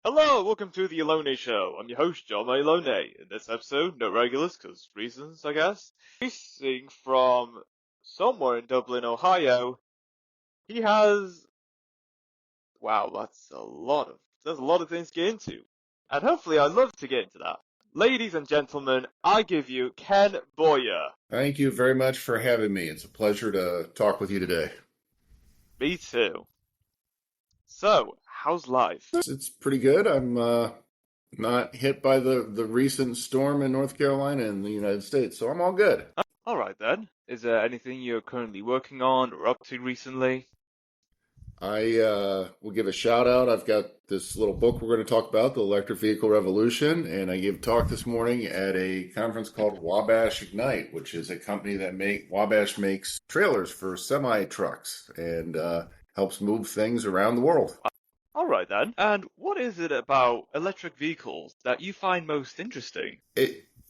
Hello, welcome to the Alone Show. I'm your host, John Alone. In this episode, no regulars, cause reasons, I guess. Racing from somewhere in Dublin, Ohio. He has, wow, there's a lot of things to get into. And hopefully I'd love to get into that. Ladies and gentlemen, I give you Ken Boyer. Thank you very much for having me. It's a pleasure to talk with you today. Me too. So, how's life? It's pretty good. I'm not hit by the recent storm in North Carolina in the United States, so I'm all good. Alright then. Is there anything you're currently working on or up to recently? I will give a shout out. I've got this little book we're going to talk about, The Electric Vehicle Revolution, and I gave a talk this morning at a conference called Wabash Ignite, which is a company that Wabash makes trailers for semi trucks and helps move things around the world. Alright then. And what is it about electric vehicles that you find most interesting?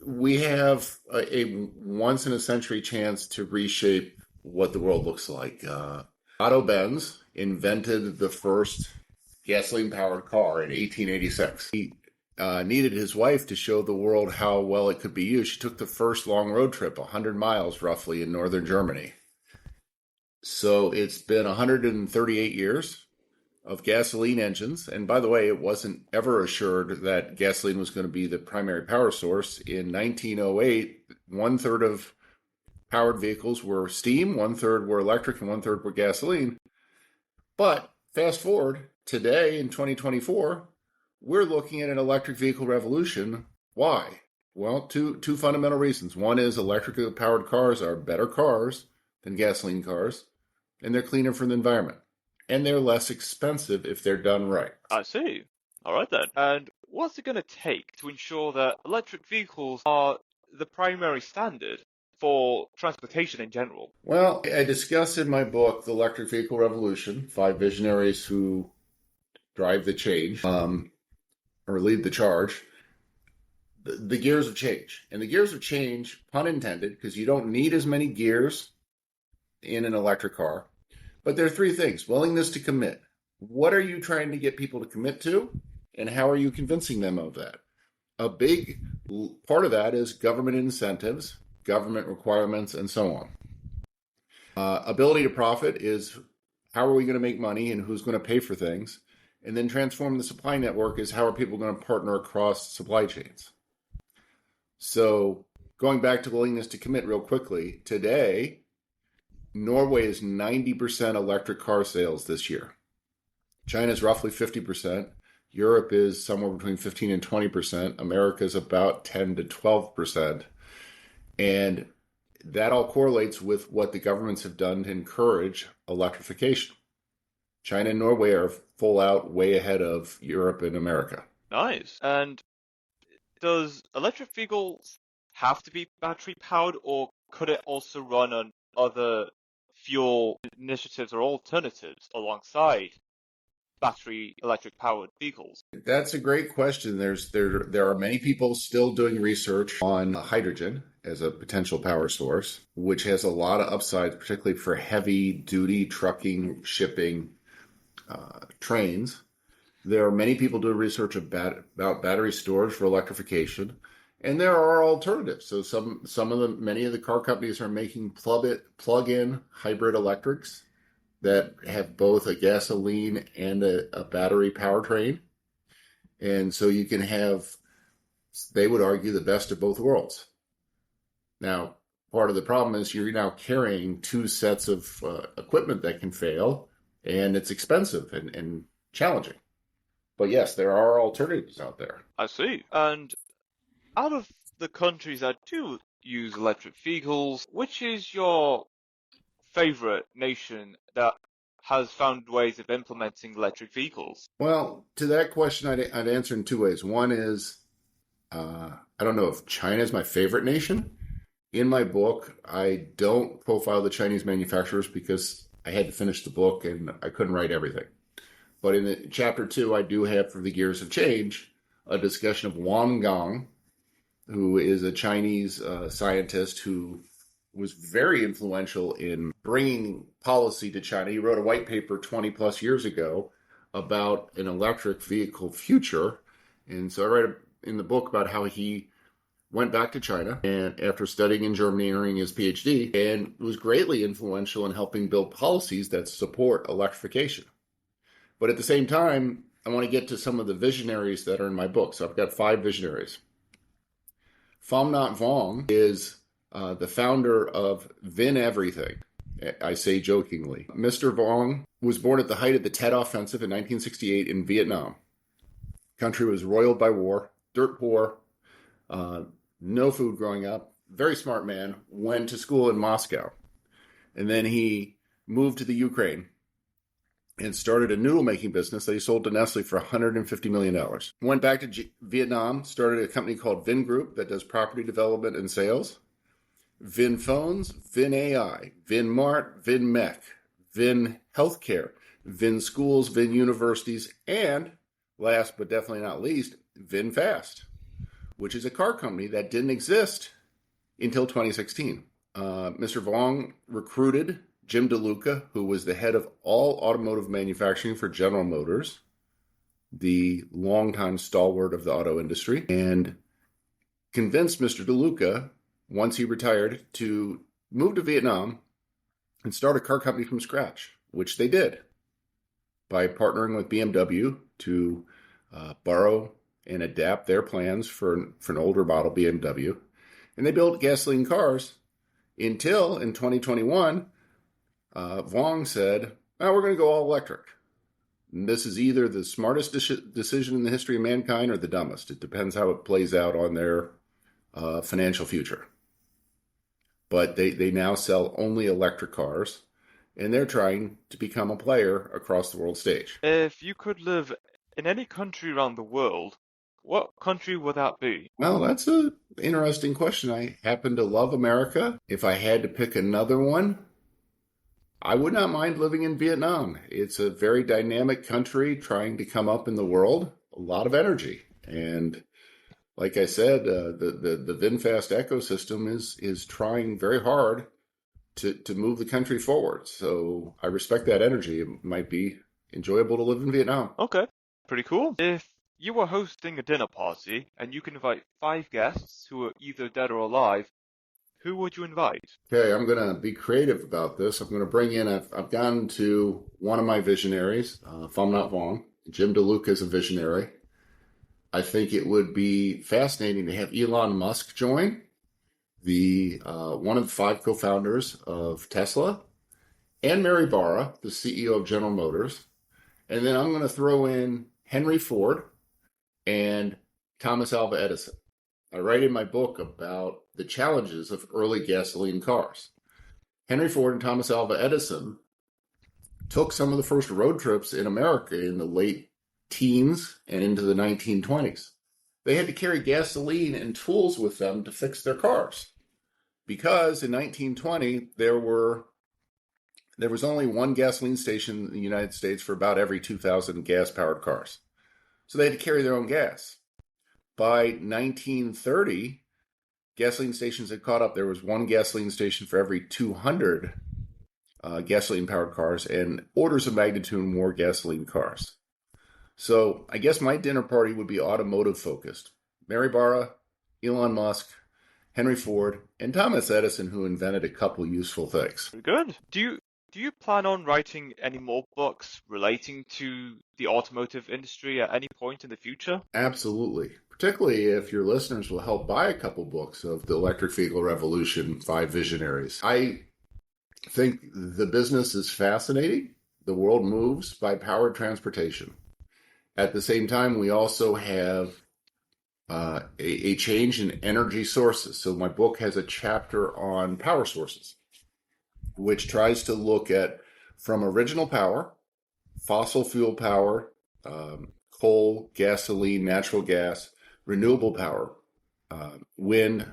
We have a once in a century chance to reshape what the world looks like. Otto Benz invented the first gasoline powered car in 1886. He needed his wife to show the world how well it could be used. She took the first long road trip, 100 miles roughly, in northern Germany. So it's been 138 years of gasoline engines. And by the way, it wasn't ever assured that gasoline was going to be the primary power source. In 1908, one third of powered vehicles were steam, one third were electric, and one third were gasoline. But fast forward today in 2024, we're looking at an electric vehicle revolution. Why? Well, two fundamental reasons. One is electrically powered cars are better cars than gasoline cars, and they're cleaner for the environment. And they're less expensive if they're done right. I see. Alright then. And what's it going to take to ensure that electric vehicles are the primary standard for transportation in general? Well, I discuss in my book, The Electric Vehicle Revolution, 5 visionaries who drive the change, or lead the charge, the gears of change. And the gears of change, pun intended, because you don't need as many gears in an electric car. But there are 3 things. Willingness to commit. What are you trying to get people to commit to? And how are you convincing them of that? A big part of that is government incentives, government requirements, and so on. Ability to profit is how are we going to make money and who's going to pay for things? And then transform the supply network is how are people going to partner across supply chains? So going back to willingness to commit real quickly, today, Norway is 90% electric car sales this year. China is roughly 50%. Europe is somewhere between 15 and 20%. America is about 10 to 12%. And that all correlates with what the governments have done to encourage electrification. China and Norway are full out way ahead of Europe and America. Nice. And does electric vehicles have to be battery powered, or could it also run on other fuel initiatives or alternatives alongside battery electric powered vehicles? That's a great question. There are many people still doing research on hydrogen as a potential power source, which has a lot of upsides, particularly for heavy duty trucking, shipping, trains. There are many people doing research about battery storage for electrification, and there are alternatives. So many of the car companies are making plug-in hybrid electrics that have both a gasoline and a battery powertrain. And so you can have, they would argue, the best of both worlds. Now, part of the problem is you're now carrying 2 sets of equipment that can fail, and it's expensive and challenging. But yes, there are alternatives out there. I see. And out of the countries that do use electric vehicles, which is your favorite nation that has found ways of implementing electric vehicles? Well, to that question, I'd answer in 2 ways. One is, I don't know if China is my favorite nation. In my book, I don't profile the Chinese manufacturers because I had to finish the book and I couldn't write everything. But in chapter 2, I do have, for the gears of change, a discussion of Wang Gang, who is a Chinese scientist who was very influential in bringing policy to China. He wrote a white paper 20 plus years ago about an electric vehicle future. And so I write in the book about how he went back to China and after studying in Germany and earning his PhD, and was greatly influential in helping build policies that support electrification. But at the same time, I want to get to some of the visionaries that are in my book. So I've got 5 visionaries. Pham Nhat Vuong is the founder of Vin Everything. I say jokingly. Mr. Vuong was born at the height of the Tet Offensive in 1968 in Vietnam. The country was roiled by war, dirt poor, no food growing up. Very smart man. Went to school in Moscow. And then he moved to the Ukraine and started a noodle making business that he sold to Nestle for $150 million. Went back to Vietnam, started a company called Vin Group that does property development and sales. Vin Phones, Vin AI, Vin Mart, Vin Mech, Vin Healthcare, Vin Schools, Vin Universities, and last but definitely not least, Vin Fast, which is a car company that didn't exist until 2016. Mr. Vuong recruited Jim DeLuca, who was the head of all automotive manufacturing for General Motors, the longtime stalwart of the auto industry, and convinced Mr. DeLuca, once he retired, to move to Vietnam and start a car company from scratch, which they did by partnering with BMW to borrow and adapt their plans for an older model BMW. And they built gasoline cars until in 2021, Vuong said, oh, we're going to go all electric. And this is either the smartest decision in the history of mankind or the dumbest. It depends how it plays out on their financial future. But they now sell only electric cars, and they're trying to become a player across the world stage. If you could live in any country around the world, what country would that be? Well, that's an interesting question. I happen to love America. If I had to pick another one, I would not mind living in Vietnam. It's a very dynamic country trying to come up in the world, a lot of energy. And like I said, the VinFast ecosystem is trying very hard to move the country forward. So I respect that energy. It might be enjoyable to live in Vietnam. Okay, pretty cool. If you were hosting a dinner party and you can invite 5 guests who are either dead or alive, who would you invite? Okay, I'm going to be creative about this. I'm going to bring in, I've gone to one of my visionaries, Pham Nhat Vuong. Jim DeLuca is a visionary. I think it would be fascinating to have Elon Musk join, the one of the 5 co-founders of Tesla, and Mary Barra, the CEO of General Motors. And then I'm going to throw in Henry Ford and Thomas Alva Edison. I write in my book about the challenges of early gasoline cars. Henry Ford and Thomas Alva Edison took some of the first road trips in America in the late teens and into the 1920s. They had to carry gasoline and tools with them to fix their cars because in 1920 there was only one gasoline station in the United States for about every 2,000 gas-powered cars. So they had to carry their own gas. By 1930, gasoline stations had caught up. There was one gasoline station for every 200 gasoline-powered cars and orders of magnitude more gasoline cars. So I guess my dinner party would be automotive-focused. Mary Barra, Elon Musk, Henry Ford, and Thomas Edison, who invented a couple useful things. Very good. Do you plan on writing any more books relating to the automotive industry at any point in the future? Absolutely. Particularly if your listeners will help buy a couple books of the Electric Vehicle Revolution, 5 Visionaries. I think the business is fascinating. The world moves by powered transportation. At the same time, we also have a change in energy sources. So my book has a chapter on power sources, which tries to look at from original power, fossil fuel power, coal, gasoline, natural gas, renewable power, wind,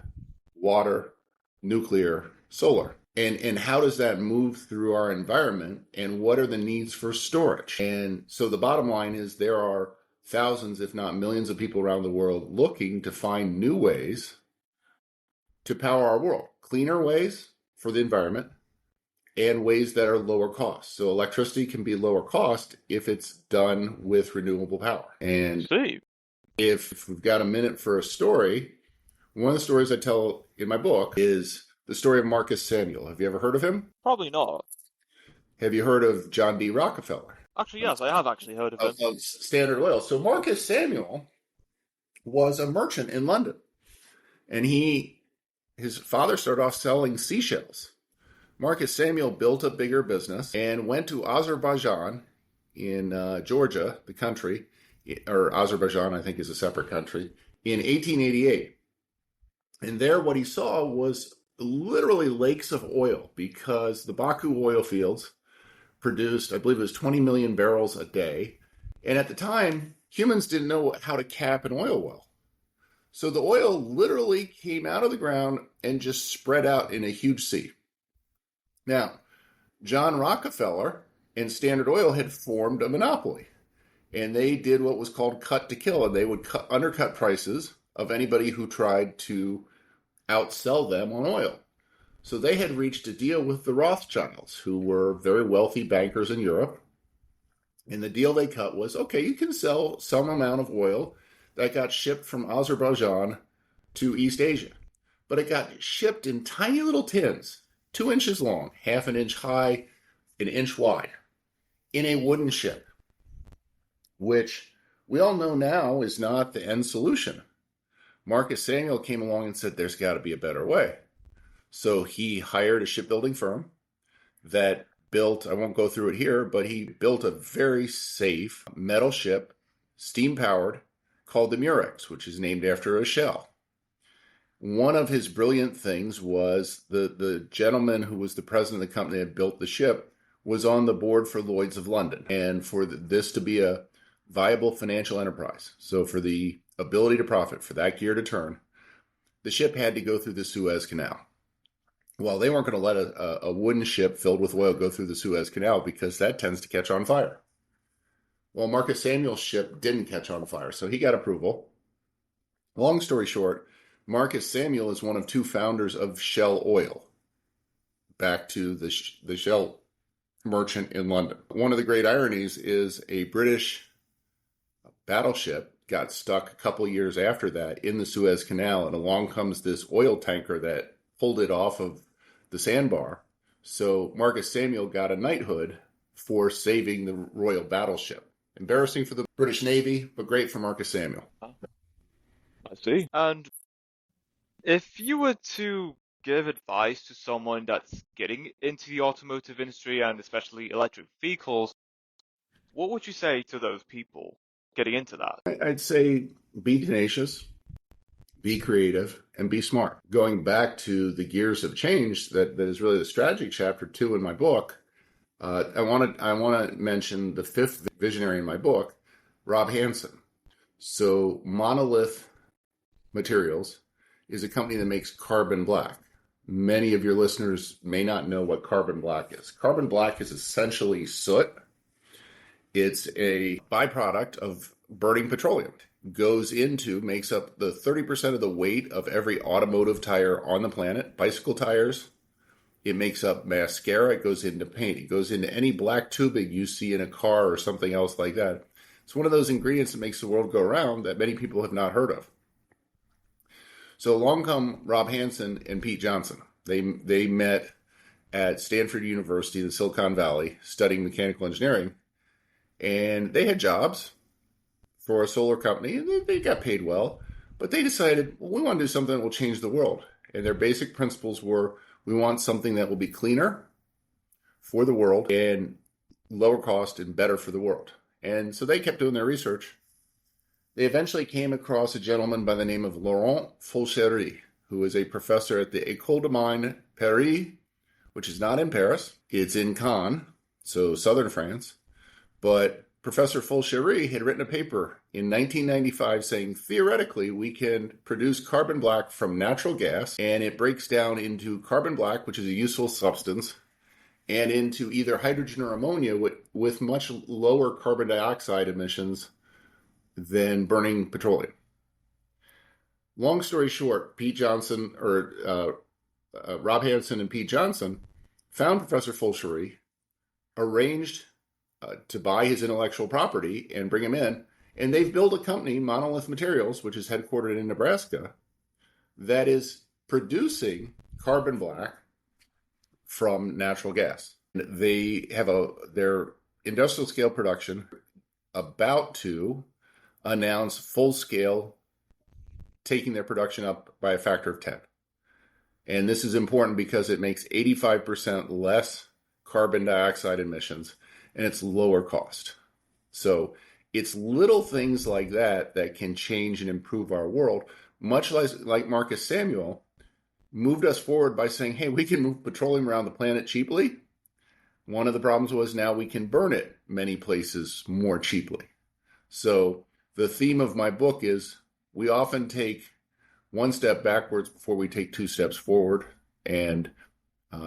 water, nuclear, solar. And how does that move through our environment and what are the needs for storage? And so the bottom line is there are thousands, if not millions of people around the world looking to find new ways to power our world, cleaner ways for the environment and ways that are lower cost. So electricity can be lower cost if it's done with renewable power. I And see. if we've got a minute for a story, one of the stories I tell in my book is the story of Marcus Samuel. Have you ever heard of him? Probably not. Have you heard of John D. Rockefeller Actually, yes, I have actually heard of him. of Standard Oil? So Marcus Samuel was a merchant in London, and his father started off selling seashells. Marcus Samuel built a bigger business and went to Azerbaijan in Georgia, the country, or Azerbaijan, I think, is a separate country, in 1888. And there, what he saw was literally lakes of oil because the Baku oil fields produced, I believe it was 20 million barrels a day. And at the time, humans didn't know how to cap an oil well. So the oil literally came out of the ground and just spread out in a huge sea. Now, John Rockefeller and Standard Oil had formed a monopoly, and they did what was called cut to kill, and they would undercut prices of anybody who tried to outsell them on oil. So they had reached a deal with the Rothschilds, who were very wealthy bankers in Europe. And the deal they cut was, okay, you can sell some amount of oil that got shipped from Azerbaijan to East Asia. But it got shipped in tiny little tins, 2 inches long, half an inch high, an inch wide, in a wooden ship, which we all know now is not the end solution. Marcus Samuel came along and said, there's got to be a better way. So he hired a shipbuilding firm that built, I won't go through it here, but he built a very safe metal ship, steam powered, called the Murex, which is named after a shell. One of his brilliant things was the gentleman who was the president of the company that built the ship was on the board for Lloyd's of London. And for this to be a viable financial enterprise, so for the ability to profit, for that gear to turn, the ship had to go through the Suez Canal. Well, they weren't going to let a wooden ship filled with oil go through the Suez Canal because that tends to catch on fire. Well, Marcus Samuel's ship didn't catch on fire, so he got approval. Long story short, Marcus Samuel is one of 2 founders of Shell Oil, back to the Shell merchant in London. One of the great ironies is a British battleship got stuck a couple years after that in the Suez Canal, and along comes this oil tanker that pulled it off of the sandbar. So Marcus Samuel got a knighthood for saving the royal battleship. Embarrassing for the British Navy, but great for Marcus Samuel. I see. And if you were to give advice to someone that's getting into the automotive industry and especially electric vehicles, what would you say to those people getting into that? I'd say be tenacious, be creative, and be smart. Going back to the gears of change, that is really the strategy chapter 2 in my book. I want to mention the 5th visionary in my book, Rob Hansen. So Monolith Materials is a company that makes carbon black. Many of your listeners may not know what carbon black is. Carbon black is essentially soot. It's a byproduct of burning petroleum. Makes up the 30% of the weight of every automotive tire on the planet, bicycle tires. It makes up mascara. It goes into paint. It goes into any black tubing you see in a car or something else like that. It's one of those ingredients that makes the world go round that many people have not heard of. So along come Rob Hansen and Pete Johnson. They met at Stanford University, the Silicon Valley, studying mechanical engineering. And they had jobs for a solar company, and they got paid well. But they decided, well, we want to do something that will change the world. And their basic principles were, we want something that will be cleaner for the world and lower cost and better for the world. And so they kept doing their research. They eventually came across a gentleman by the name of Laurent Fulchery, who is a professor at the École de Mines Paris, which is not in Paris. It's in Caen, so southern France. But Professor Fulchery had written a paper in 1995 saying, theoretically, we can produce carbon black from natural gas, and it breaks down into carbon black, which is a useful substance, and into either hydrogen or ammonia with much lower carbon dioxide emissions than burning petroleum. Long story short, Rob Hansen and Pete Johnson found Professor Fulchery, arranged to buy his intellectual property and bring him in. And they've built a company, Monolith Materials, which is headquartered in Nebraska, that is producing carbon black from natural gas. They have their industrial scale production about to announce full scale, taking their production up by a factor of 10. And this is important because it makes 85% less carbon dioxide emissions and it's lower cost. So it's little things like that that can change and improve our world, much like Marcus Samuel moved us forward by saying, hey, we can move petroleum around the planet cheaply. One of the problems was now we can burn it many places more cheaply. So the theme of my book is we often take one step backwards before we take two steps forward. And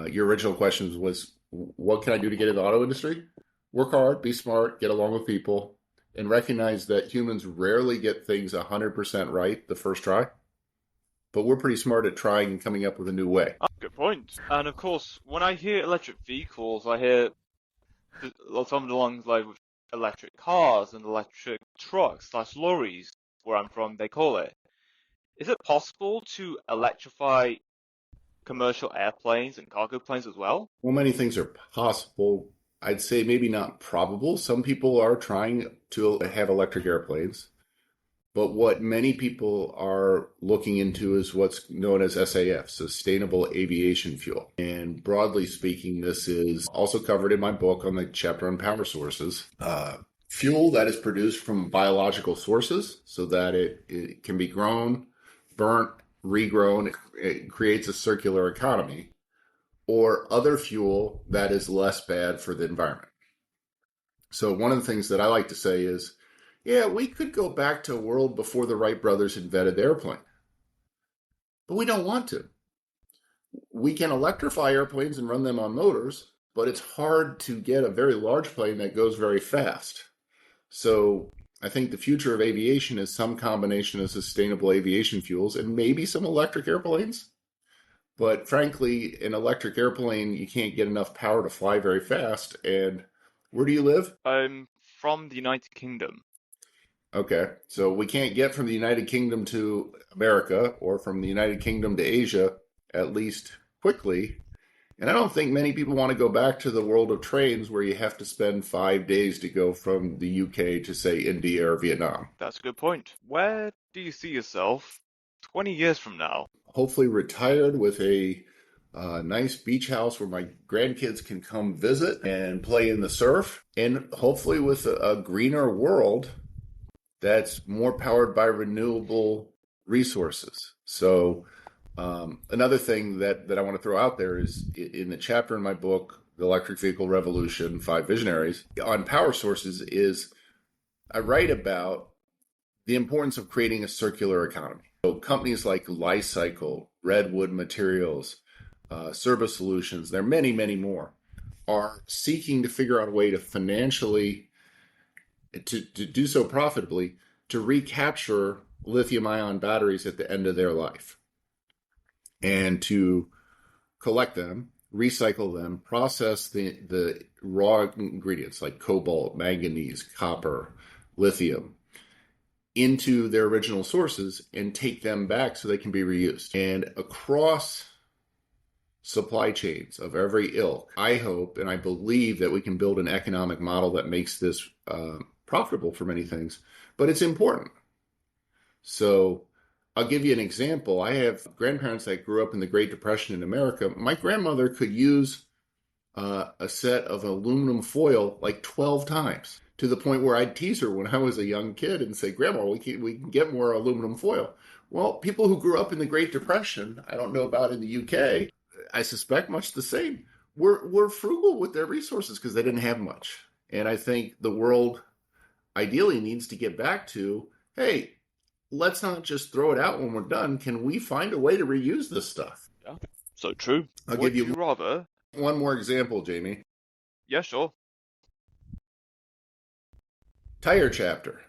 your original question was, what can I do to get in the auto industry? Work hard, be smart, get along with people, and recognize that humans rarely get things 100% right the first try. But we're pretty smart at trying and coming up with a new way. Good point. And of course, when I hear electric vehicles, I hear something along like with electric cars and electric trucks/lorries, where I'm from, they call it. Is it possible to electrify commercial airplanes and cargo planes as well? Well, many things are possible. I'd say maybe not probable. Some people are trying to have electric airplanes. But what many people are looking into is what's known as SAF, Sustainable Aviation Fuel. And broadly speaking, this is also covered in my book on the chapter on power sources. Fuel that is produced from biological sources so that it can be grown, burnt, regrown. It creates a circular economy, or other fuel that is less bad for the environment. So one of the things that I like to say is, yeah, we could go back to a world before the Wright brothers invented the airplane, but we don't want to. We can electrify airplanes and run them on motors, but it's hard to get a very large plane that goes very fast. So I think the future of aviation is some combination of sustainable aviation fuels and maybe some electric airplanes. But frankly, an electric airplane, you can't get enough power to fly very fast. And where do you live? I'm from the United Kingdom. Okay, so we can't get from the United Kingdom to America or from the United Kingdom to Asia, at least quickly. And I don't think many people want to go back to the world of trains where you have to spend 5 days to go from the UK to, say, India or Vietnam. That's a good point. Where do you see yourself 20 years from now? Hopefully retired with a nice beach house where my grandkids can come visit and play in the surf, and hopefully with a greener world that's more powered by renewable resources. So another thing that I want to throw out there is in the chapter in my book, The Electric Vehicle Revolution, 5 Visionaries, on power sources is I write about the importance of creating a circular economy. So companies like Li-Cycle, Redwood Materials, Service Solutions, there are many, many more, are seeking to figure out a way to financially to do so profitably, to recapture lithium-ion batteries at the end of their life and to collect them, recycle them, process the raw ingredients like cobalt, manganese, copper, lithium into their original sources and take them back so they can be reused. And across supply chains of every ilk, I hope and I believe that we can build an economic model that makes this profitable for many things, but it's important. So I'll give you an example. I have grandparents that grew up in the Great Depression in America. My grandmother could use a set of aluminum foil like 12 times, to the point where I'd tease her when I was a young kid and say, Grandma, we can get more aluminum foil. Well, people who grew up in the Great Depression, I don't know about in the UK, I suspect much the same, were frugal with their resources because they didn't have much. And I think the world ideally needs to get back to, hey, let's not just throw it out when we're done. Can we find a way to reuse this stuff? Yeah, so true. I'll Would give you you rather? one more example, Jamie. Yeah, sure. Tire chapter.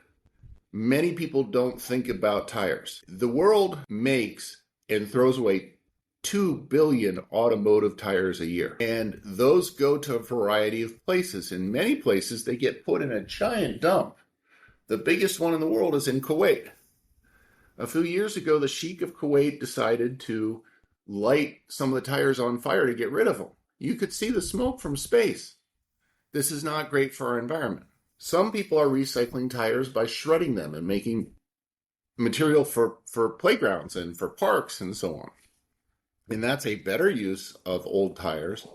Many people don't think about tires. The world makes and throws away 2 billion automotive tires a year. And those go to a variety of places. In many places, they get put in a giant dump. The biggest one in the world is in Kuwait. A few years ago, the Sheikh of Kuwait decided to light some of the tires on fire to get rid of them. You could see the smoke from space. This is not great for our environment. Some people are recycling tires by shredding them and making material for playgrounds and for parks and so on. And that's a better use of old tires.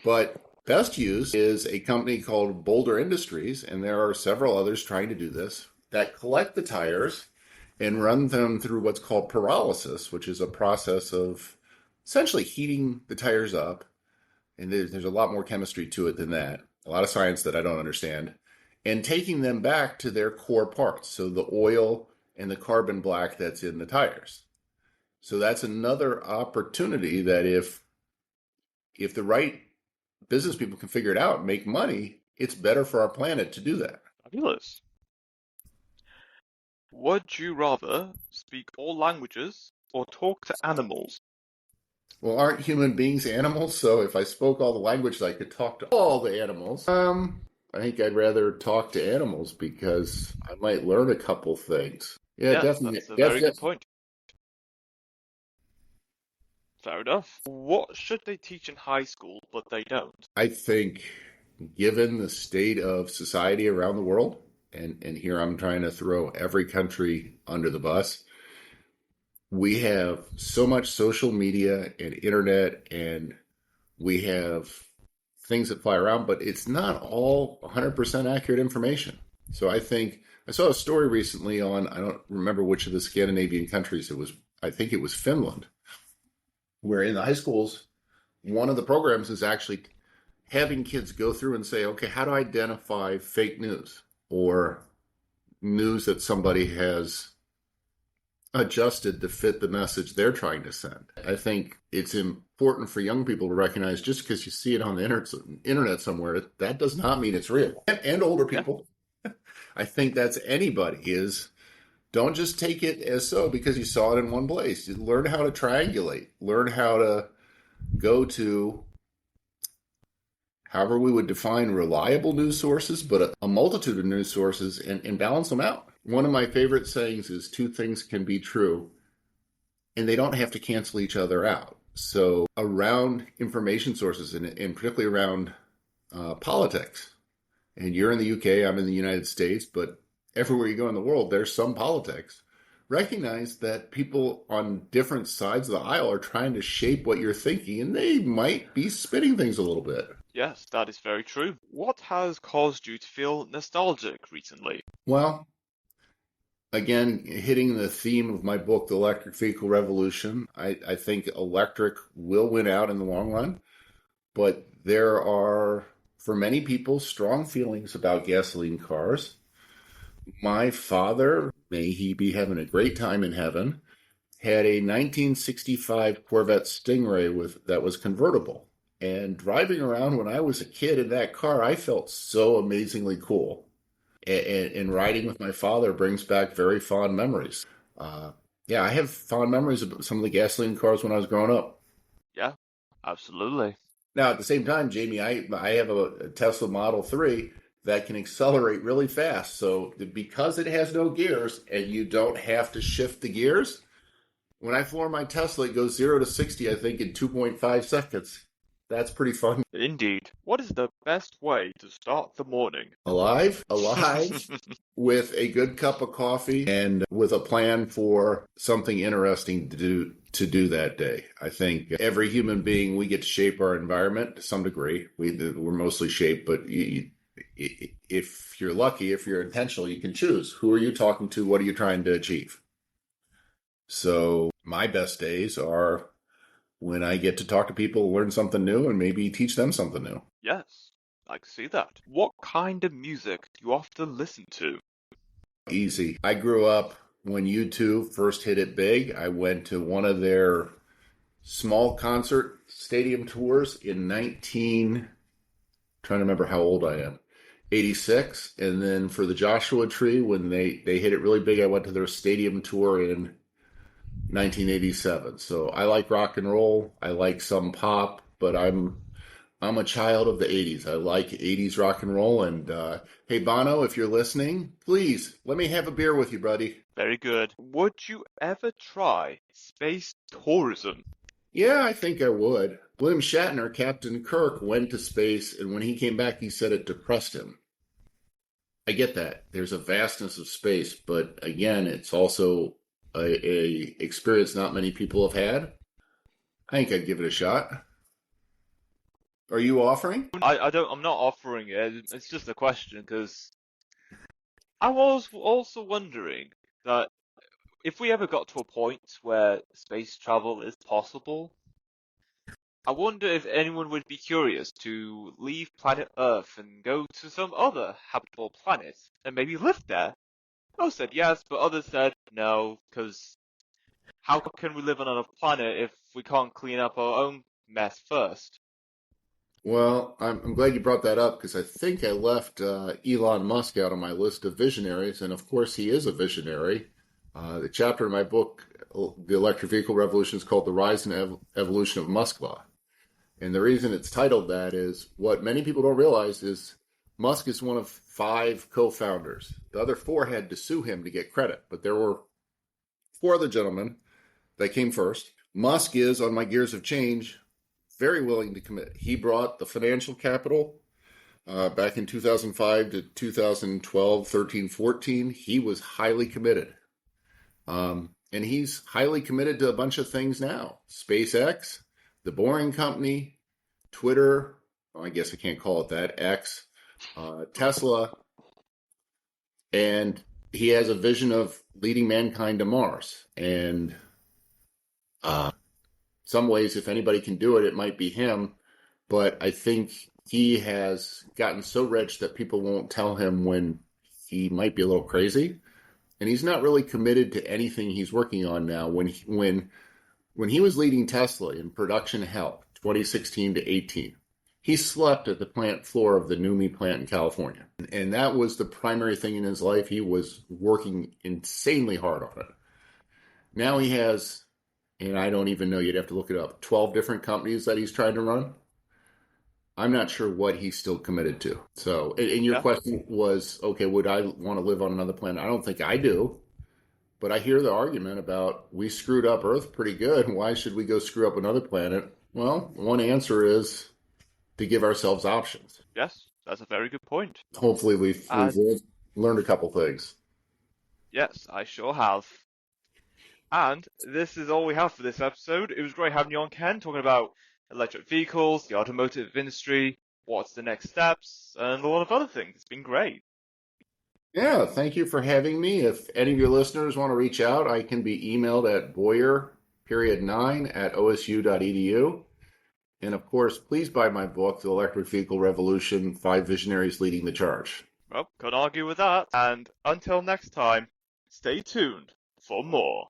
But best use is a company called Boulder Industries, and there are several others trying to do this, that collect the tires and run them through what's called pyrolysis, which is a process of essentially heating the tires up. And there's a lot more chemistry to it than that, a lot of science that I don't understand, and taking them back to their core parts, so the oil and the carbon black that's in the tires. So that's another opportunity that if the right business people can figure it out and make money, it's better for our planet to do that. Fabulous. Would you rather speak all languages or talk to animals? Well, aren't human beings animals? So if I spoke all the languages, I could talk to all the animals. I think I'd rather talk to animals because I might learn a couple things. Yeah, Yes, definitely. that's a very good point. Fair enough. What should they teach in high school, but they don't? I think, given the state of society around the world, and here I'm trying to throw every country under the bus, we have so much social media and internet, and we have things that fly around, but it's not all 100% accurate information. So I think I saw a story recently on, I don't remember which of the Scandinavian countries it was, I think it was Finland, where in the high schools, one of the programs is actually having kids go through and say, okay, how to identify fake news or news that somebody has adjusted to fit the message they're trying to send. I think it's important for young people to recognize just because you see it on the internet somewhere, that does not mean it's real. And older people. Yeah. I think that's anybody is don't just take it as so because you saw it in one place. You learn how to triangulate, learn how to go to however we would define reliable news sources, but a multitude of news sources and balance them out. One of my favorite sayings is two things can be true and they don't have to cancel each other out. So around information sources and particularly around politics, and you're in the UK, I'm in the United States, but everywhere you go in the world, there's some politics. Recognize that people on different sides of the aisle are trying to shape what you're thinking, and they might be spinning things a little bit. Yes, that is very true. What has caused you to feel nostalgic recently? Well, again, hitting the theme of my book, The Electric Vehicle Revolution, I think electric will win out in the long run, but there are, for many people, strong feelings about gasoline cars. My father, may he be having a great time in heaven, had a 1965 Corvette Stingray that was convertible. And driving around when I was a kid in that car, I felt so amazingly cool. And riding with my father brings back very fond memories. Yeah, I have fond memories of some of the gasoline cars when I was growing up. Yeah, absolutely. Now, at the same time, Jamie, I have a Tesla Model 3 that can accelerate really fast. So because it has no gears and you don't have to shift the gears, when I floor my Tesla, it goes 0 to 60, I think, in 2.5 seconds. That's pretty fun. Indeed. What is the best way to start the morning? Alive, with a good cup of coffee and with a plan for something interesting to do that day. I think every human being, we get to shape our environment to some degree. We're mostly shaped, but if you're lucky, if you're intentional, you can choose. Who are you talking to? What are you trying to achieve? So my best days are when I get to talk to people, learn something new, and maybe teach them something new. Yes, I can see that. What kind of music do you often listen to? Easy. I grew up when U2 first hit it big. I went to one of their small concert stadium tours in trying to remember how old I am, 86. And then for the Joshua Tree, when they hit it really big, I went to their stadium tour in 1987. So I like rock and roll. I like some pop, but I'm a child of the 80s. I like 80s rock and roll. And hey, Bono, if you're listening, please let me have a beer with you, buddy. Very good. Would you ever try space tourism? Yeah, I think I would. William Shatner, Captain Kirk, went to space, and when he came back, he said it depressed him. I get that. There's a vastness of space, but again, it's also a experience not many people have had. I think I'd give it a shot. Are you offering? I'm not offering it. It's just a question because I was also wondering that if we ever got to a point where space travel is possible, I wonder if anyone would be curious to leave planet Earth and go to some other habitable planet and maybe live there. Most said yes, but others said no, because how can we live on another planet if we can't clean up our own mess first? Well, I'm glad you brought that up because I think I left Elon Musk out on my list of visionaries, and of course he is a visionary. The chapter in my book, The Electric Vehicle Revolution, is called "The Rise and Evolution of Muskva," and the reason it's titled that is what many people don't realize is Musk is one of five co-founders. The other four had to sue him to get credit, but there were four other gentlemen that came first. Musk is, on my Gears of Change, very willing to commit. He brought the financial capital back in 2005 to 2012, 13, 14. He was highly committed. And he's highly committed to a bunch of things now. SpaceX, the Boring Company, Twitter, well, I guess I can't call it that, X, Tesla, and he has a vision of leading mankind to Mars. And some ways, if anybody can do it, it might be him. But I think he has gotten so rich that people won't tell him when he might be a little crazy. And he's not really committed to anything he's working on now. When he was leading Tesla in production hell, 2016 to 18, he slept at the plant floor of the NUMMI plant in California. And that was the primary thing in his life. He was working insanely hard on it. Now he has, and I don't even know, you'd have to look it up, 12 different companies that he's trying to run. I'm not sure what he's still committed to. So, and your Yeah, question was, okay, would I want to live on another planet? I don't think I do. But I hear the argument about we screwed up Earth pretty good. Why should we go screw up another planet? Well, one answer is to give ourselves options. yes, that's a very good point. Hopefully, we've And learned a couple things. yes, I sure have. And this is all we have for this episode. It was great having you on, Ken, talking about electric vehicles, the automotive industry, what's the next steps, and a lot of other things. It's been great. Yeah, thank you for having me. If any of your listeners want to reach out, I can be emailed at boyer9 at osu.edu. And of course, please buy my book, The Electric Vehicle Revolution: Five Visionaries Leading the Charge. Well, can't argue with that. And until next time, stay tuned for more.